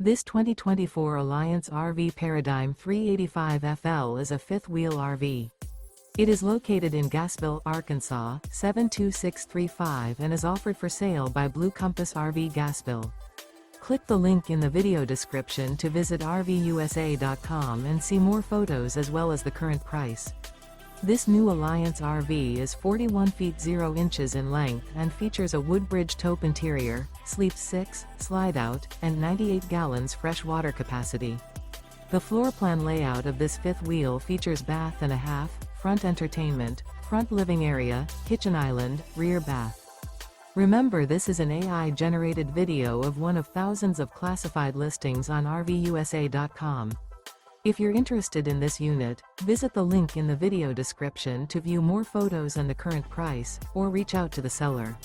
This 2024 Alliance RV Paradigm 385FL is a fifth-wheel RV. It is located in Gassville, Arkansas, 72635 and is offered for sale by Blue Compass RV Gassville. Click the link in the video description to visit RVUSA.com and see more photos as well as the current price. This new Alliance RV is 41 feet 0 inches in length and features a WOODBRIDGE TAUPE interior, sleeps 6, Slideout, and 98 gallons fresh water capacity. The floor plan layout of this fifth wheel features bath and a half, front entertainment, front living area, kitchen island, rear bath. Remember, this is an AI-generated video of one of thousands of classified listings on RVUSA.com. If you're interested in this unit, visit the link in the video description to view more photos and the current price, or reach out to the seller.